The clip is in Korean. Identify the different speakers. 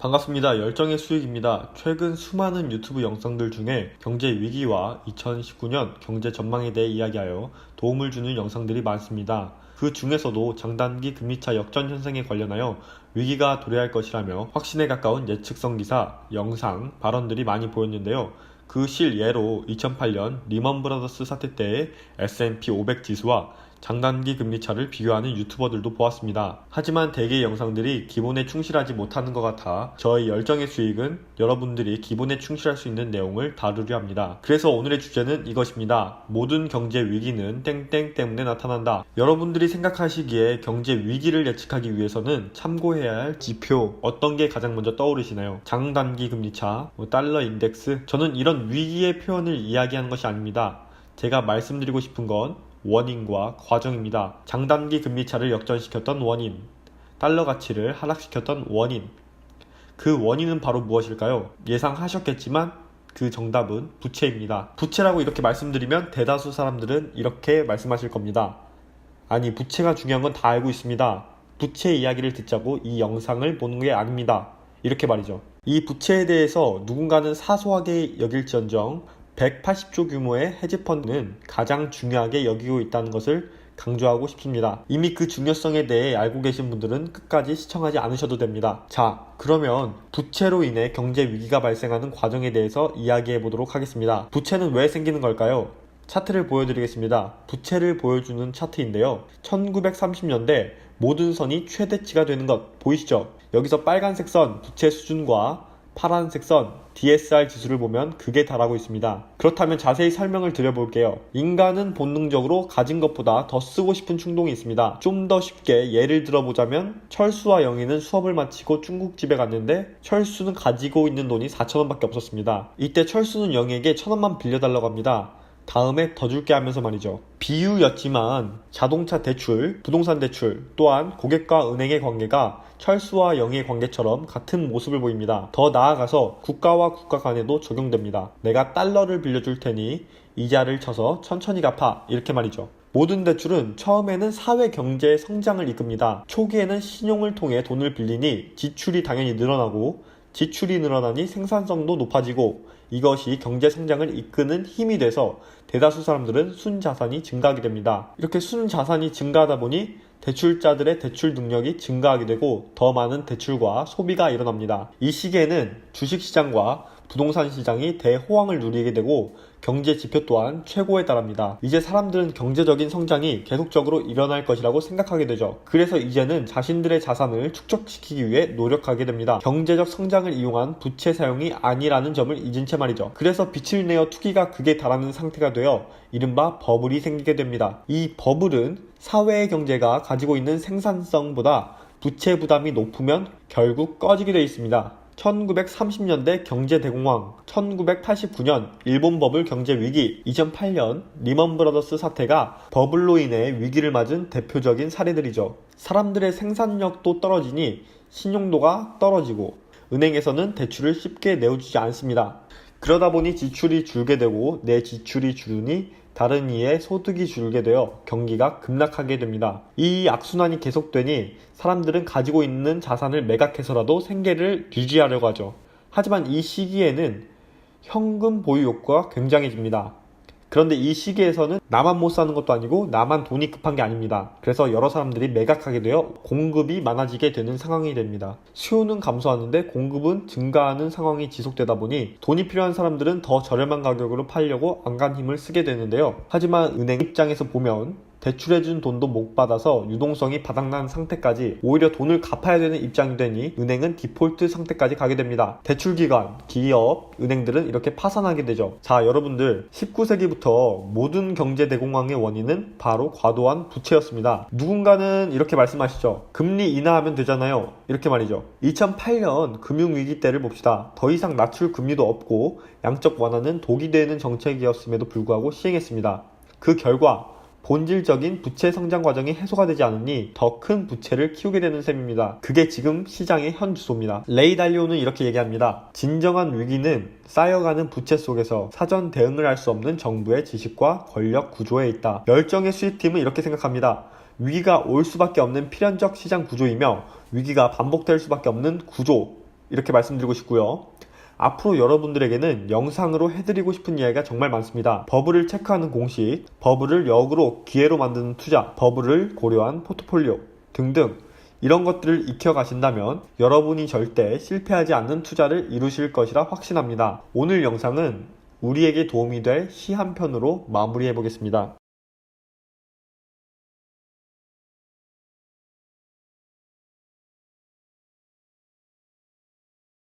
Speaker 1: 반갑습니다. 열정의 수익입니다. 최근 수많은 유튜브 영상들 중에 경제 위기와 2019년 경제 전망에 대해 이야기하여 도움을 주는 영상들이 많습니다. 그 중에서도 장단기 금리차 역전 현상에 관련하여 위기가 도래할 것이라며 확신에 가까운 예측성 기사, 영상, 발언들이 많이 보였는데요. 그 실예로 2008년 리먼 브라더스 사태 때의 S&P 500 지수와 장단기 금리차를 비교하는 유튜버들도 보았습니다. 하지만 대개의 영상들이 기본에 충실하지 못하는 것 같아 저의 열정의 수익은 여러분들이 기본에 충실할 수 있는 내용을 다루려 합니다. 그래서 오늘의 주제는 이것입니다. 모든 경제 위기는 땡땡 때문에 나타난다. 여러분들이 생각하시기에 경제 위기를 예측하기 위해서는 참고해야 할 지표 어떤 게 가장 먼저 떠오르시나요? 장단기 금리차, 달러 인덱스. 저는 이런 위기의 표현을 이야기하는 것이 아닙니다. 제가 말씀드리고 싶은 건 원인과 과정입니다. 장단기 금리차를 역전시켰던 원인, 달러 가치를 하락시켰던 원인. 그 원인은 바로 무엇일까요? 예상하셨겠지만 그 정답은 부채입니다. 부채라고 이렇게 말씀드리면 대다수 사람들은 이렇게 말씀하실 겁니다. 아니, 부채가 중요한 건 다 알고 있습니다. 부채 이야기를 듣자고 이 영상을 보는 게 아닙니다. 이렇게 말이죠. 이 부채에 대해서 누군가는 사소하게 여길지언정 180조 규모의 헤지펀드는 가장 중요하게 여기고 있다는 것을 강조하고 싶습니다. 이미 그 중요성에 대해 알고 계신 분들은 끝까지 시청하지 않으셔도 됩니다. 자, 그러면 부채로 인해 경제 위기가 발생하는 과정에 대해서 이야기해 보도록 하겠습니다. 부채는 왜 생기는 걸까요? 차트를 보여드리겠습니다. 부채를 보여주는 차트인데요. 1930년대 모든 선이 최대치가 되는 것 보이시죠? 여기서 빨간색 선 부채 수준과 파란색 선 DSR 지수를 보면 극에 달하고 있습니다. 그렇다면 자세히 설명을 드려볼게요. 인간은 본능적으로 가진 것보다 더 쓰고 싶은 충동이 있습니다. 좀 더 쉽게 예를 들어보자면 철수와 영희는 수업을 마치고 중국집에 갔는데 철수는 가지고 있는 돈이 4,000원 밖에 없었습니다. 이때 철수는 영희에게 1,000원만 빌려달라고 합니다. 다음에 더 줄게 하면서 말이죠. 비유였지만 자동차 대출, 부동산 대출 또한 고객과 은행의 관계가 철수와 영희의 관계처럼 같은 모습을 보입니다. 더 나아가서 국가와 국가 간에도 적용됩니다. 내가 달러를 빌려줄 테니 이자를 쳐서 천천히 갚아, 이렇게 말이죠. 모든 대출은 처음에는 사회 경제의 성장을 이끕니다. 초기에는 신용을 통해 돈을 빌리니 지출이 당연히 늘어나고 지출이 늘어나니 생산성도 높아지고 이것이 경제 성장을 이끄는 힘이 돼서 대다수 사람들은 순자산이 증가하게 됩니다. 이렇게 순자산이 증가하다 보니 대출자들의 대출 능력이 증가하게 되고 더 많은 대출과 소비가 일어납니다. 이 시기에는 주식시장과 부동산 시장이 대호황을 누리게 되고 경제 지표 또한 최고에 달합니다. 이제 사람들은 경제적인 성장이 계속적으로 일어날 것이라고 생각하게 되죠. 그래서 이제는 자신들의 자산을 축적시키기 위해 노력하게 됩니다. 경제적 성장을 이용한 부채 사용이 아니라는 점을 잊은 채 말이죠. 그래서 빛을 내어 투기가 극에 달하는 상태가 되어 이른바 버블이 생기게 됩니다. 이 버블은 사회의 경제가 가지고 있는 생산성보다 부채 부담이 높으면 결국 꺼지게 되어 있습니다. 1930년대 경제 대공황, 1989년 일본 버블 경제 위기, 2008년 리먼 브라더스 사태가 버블로 인해 위기를 맞은 대표적인 사례들이죠. 사람들의 생산력도 떨어지니 신용도가 떨어지고 은행에서는 대출을 쉽게 내어주지 않습니다. 그러다 보니 지출이 줄게 되고 내 지출이 줄으니 다른 이의 소득이 줄게 되어 경기가 급락하게 됩니다. 이 악순환이 계속되니 사람들은 가지고 있는 자산을 매각해서라도 생계를 유지하려고 하죠. 하지만 이 시기에는 현금 보유 욕구가 굉장해집니다. 그런데 이 시기에서는 나만 못 사는 것도 아니고 나만 돈이 급한 게 아닙니다. 그래서 여러 사람들이 매각하게 되어 공급이 많아지게 되는 상황이 됩니다. 수요는 감소하는데 공급은 증가하는 상황이 지속되다 보니 돈이 필요한 사람들은 더 저렴한 가격으로 팔려고 안간 힘을 쓰게 되는데요. 하지만 은행 입장에서 보면 대출해준 돈도 못 받아서 유동성이 바닥난 상태까지 오히려 돈을 갚아야 되는 입장이 되니 은행은 디폴트 상태까지 가게 됩니다. 대출기관, 기업, 은행들은 이렇게 파산하게 되죠. 자, 여러분들 19세기부터 모든 경제 대공황의 원인은 바로 과도한 부채였습니다. 누군가는 이렇게 말씀하시죠. 금리 인하하면 되잖아요. 이렇게 말이죠. 2008년 금융위기 때를 봅시다. 더 이상 낮출 금리도 없고 양적 완화는 독이 되는 정책이었음에도 불구하고 시행했습니다. 그 결과 본질적인 부채 성장 과정이 해소가 되지 않으니 더 큰 부채를 키우게 되는 셈입니다. 그게 지금 시장의 현 주소입니다. 레이 달리오는 이렇게 얘기합니다. 진정한 위기는 쌓여가는 부채 속에서 사전 대응을 할 수 없는 정부의 지식과 권력 구조에 있다. 열정의 수익팀은 이렇게 생각합니다. 위기가 올 수밖에 없는 필연적 시장 구조이며 위기가 반복될 수밖에 없는 구조, 이렇게 말씀드리고 싶고요. 앞으로 여러분들에게는 영상으로 해드리고 싶은 이야기가 정말 많습니다. 버블을 체크하는 공식, 버블을 역으로 기회로 만드는 투자, 버블을 고려한 포트폴리오 등등 이런 것들을 익혀가신다면 여러분이 절대 실패하지 않는 투자를 이루실 것이라 확신합니다. 오늘 영상은 우리에게 도움이 될 시 한 편으로 마무리해 보겠습니다.